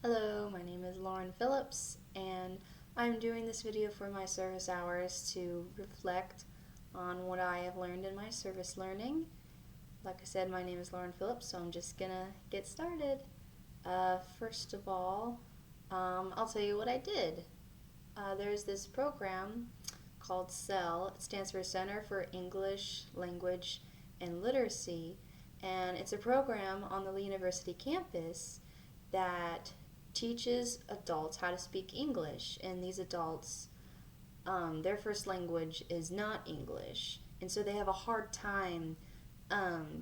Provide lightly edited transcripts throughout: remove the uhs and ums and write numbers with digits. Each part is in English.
Hello, my name is Lauren Phillips, and I'm doing this video for my service hours to reflect on what I have learned in my service learning. Like I said, my name is Lauren Phillips, so I'm just gonna get started. First of all, I'll tell you what I did. There's this program called CEL. It stands for Center for English Language and Literacy, and it's a program on the Lee University campus that teaches adults how to speak English, and these adults, their first language is not English, and so they have a hard time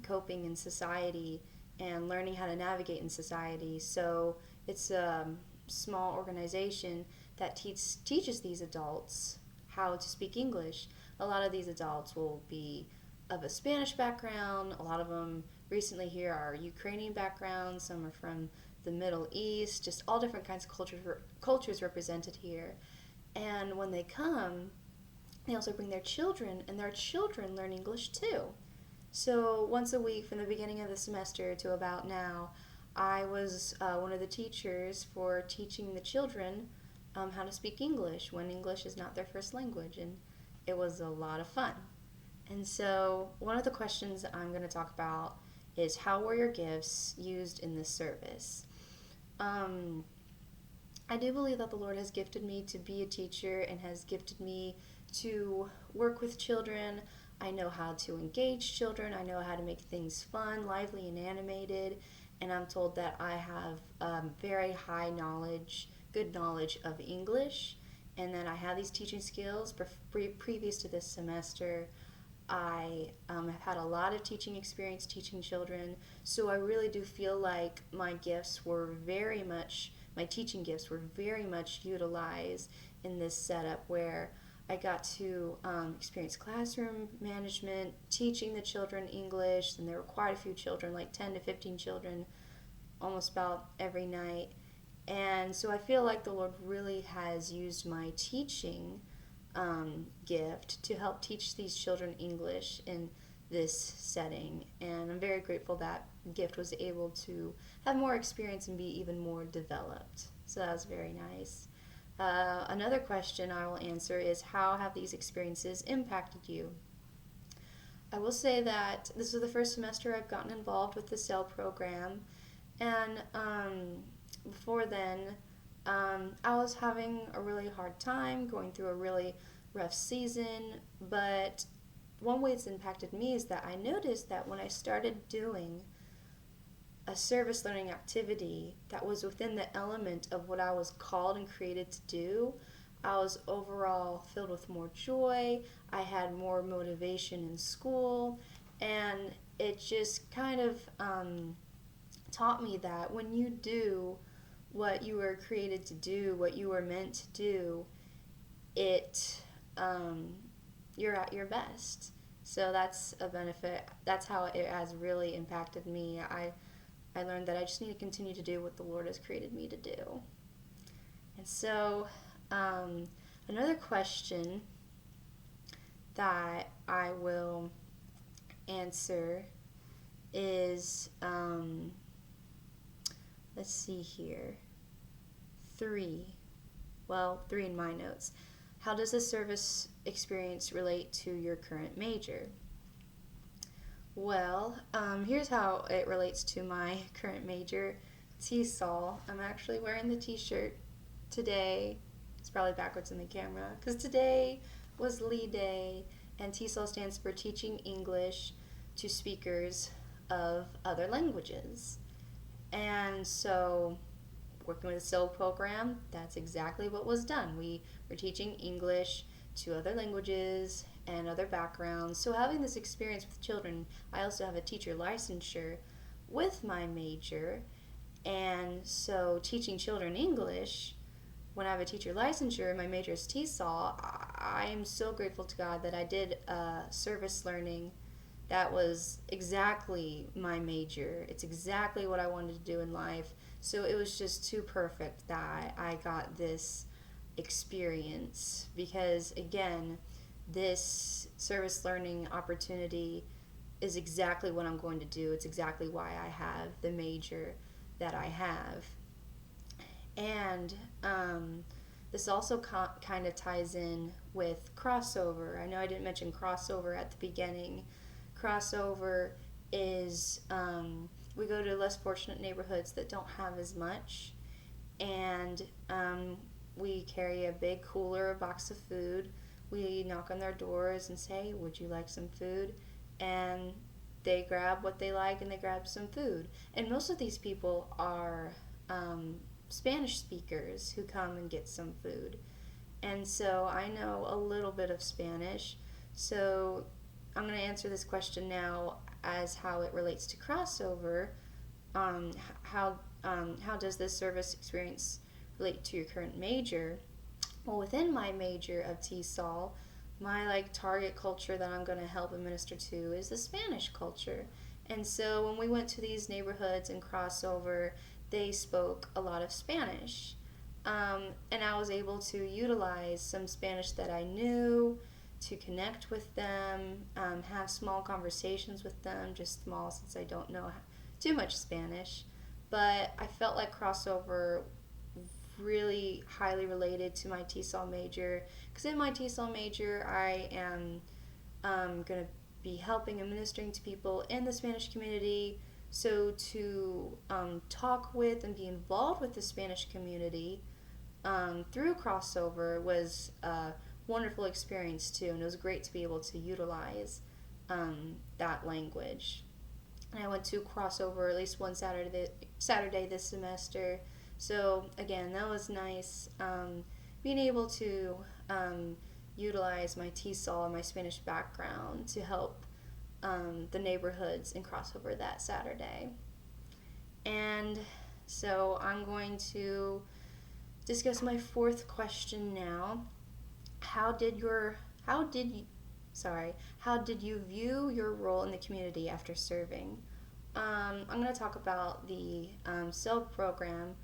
coping in society and learning how to navigate in society. So it's a small organization that teaches these adults how to speak English. A lot of these adults will be of a Spanish background. A lot of them recently here are Ukrainian backgrounds. Some are from the Middle East. Just all different kinds of cultures represented here. And when they come, they also bring their children, and their children learn English too. So once a week from the beginning of the semester to about now, I was one of the teachers for teaching the children how to speak English when English is not their first language, and it was a lot of fun. And so one of the questions I'm going to talk about is, how were your gifts used in this service? Um, I do believe that the Lord has gifted me to be a teacher and has gifted me to work with children. I know how to engage children. I know how to make things fun, lively, and animated. And I'm told that I have very high knowledge, good knowledge of English, and that I have these teaching skills. Previous to this semester, I have had a lot of teaching experience teaching children, so I really do feel like my teaching gifts were very much utilized in this setup where I got to experience classroom management, teaching the children English, and there were quite a few children, like 10 to 15 children, almost about every night. And so I feel like the Lord really has used my teaching gift to help teach these children English in this setting. And I'm very grateful that gift was able to have more experience and be even more developed. So that was very nice. Another question I will answer is, how have these experiences impacted you? I will say that this is the first semester I've gotten involved with the CEL program, and before then, I was having a really hard time, going through a really rough season, but one way it's impacted me is that I noticed that when I started doing a service learning activity that was within the element of what I was called and created to do, I was overall filled with more joy. I had more motivation in school, and it just kind of taught me that when you do what you were created to do, what you were meant to do, it you're at your best. So that's a benefit. That's how it has really impacted me. I learned that I just need to continue to do what the Lord has created me to do. And so another question that I will answer is, let's see here, three in my notes. How does the service experience relate to your current major? Well, here's how it relates to my current major, TESOL. I'm actually wearing the t-shirt today. It's probably backwards in the camera because today was Lee Day, and TESOL stands for Teaching English to Speakers of Other Languages. And so, working with the CEL program, that's exactly what was done. We were teaching English to other languages and other backgrounds. So having this experience with children, I also have a teacher licensure with my major, and so teaching children English, when I have a teacher licensure, my major is TESOL, I am so grateful to God that I did service learning. That was exactly my major. It's exactly what I wanted to do in life. So it was just too perfect that I got this experience, because again, this service learning opportunity is exactly what I'm going to do. It's exactly why I have the major that I have. And this also kind of ties in with crossover. I know I didn't mention crossover at the beginning. Crossover is we go to less fortunate neighborhoods that don't have as much, and we carry a big cooler, a box of food. We knock on their doors and say, "Would you like some food?" And they grab what they like and they grab some food. And most of these people are Spanish speakers who come and get some food. And so I know a little bit of Spanish. So I'm going to answer this question now as how it relates to crossover. Um, how does this service experience relate to your current major? Well, within my major of TESOL, my target culture that I'm going to help administer to is the Spanish culture. And so when we went to these neighborhoods and crossover, they spoke a lot of Spanish. And I was able to utilize some Spanish that I knew to connect with them, have small conversations with them, just small since I don't know too much Spanish. But I felt like crossover really highly related to my TESOL major, because in my TESOL major I am going to be helping and ministering to people in the Spanish community. So to talk with and be involved with the Spanish community through crossover was a wonderful experience too, and it was great to be able to utilize that language. And I went to crossover at least one Saturday this semester. So again, that was nice. Being able to utilize my TESOL and my Spanish background to help the neighborhoods in crossover that Saturday. And so I'm going to discuss my fourth question now. How did you view your role in the community after serving? I'm going to talk about the SELB program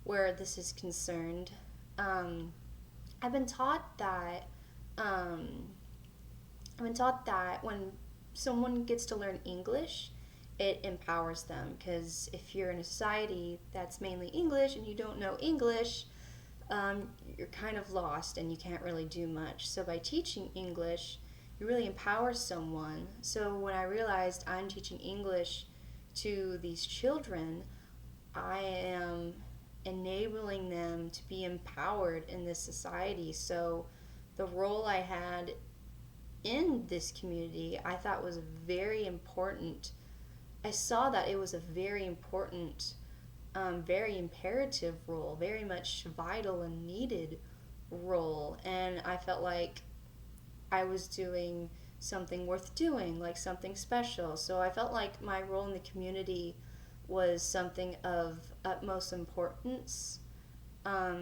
where this is concerned. I've been taught that when someone gets to learn English, it empowers them, because if you're in a society that's mainly English and you don't know English, you're kind of lost and you can't really do much. So by teaching English, you really empower someone. So when I realized I'm teaching English to these children, I am enabling them to be empowered in this society. So the role I had in this community I thought was very important. I saw that it was a very important, very imperative role, very much vital and needed role. And I felt like I was doing something worth doing, like something special. So I felt like my role in the community was something of utmost importance,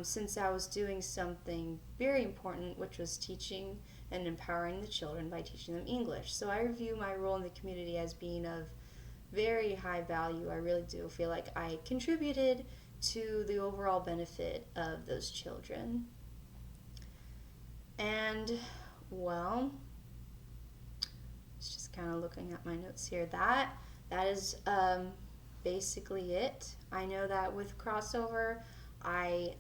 since I was doing something very important, which was teaching and empowering the children by teaching them English. So I view my role in the community as being of very high value. I really do feel like I contributed to the overall benefit of those children. And, well, it's just kind of looking at my notes here. That is basically it. I know that with crossover, I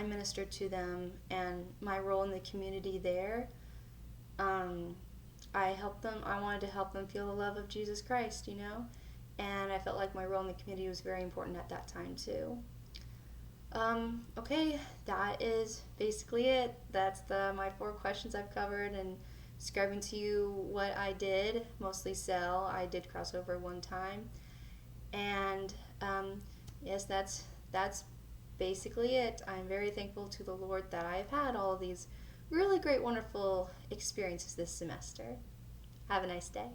ministered to them, and my role in the community there, I helped them. I wanted to help them feel the love of Jesus Christ, and I felt like my role in the community was very important at that time too. Okay, that is basically it. That's my 4 questions I've covered, and describing to you what I did, mostly SEL. I did crossover one time, and yes, that's basically it. I'm very thankful to the Lord that I've had all of these really great, wonderful experiences this semester. Have a nice day.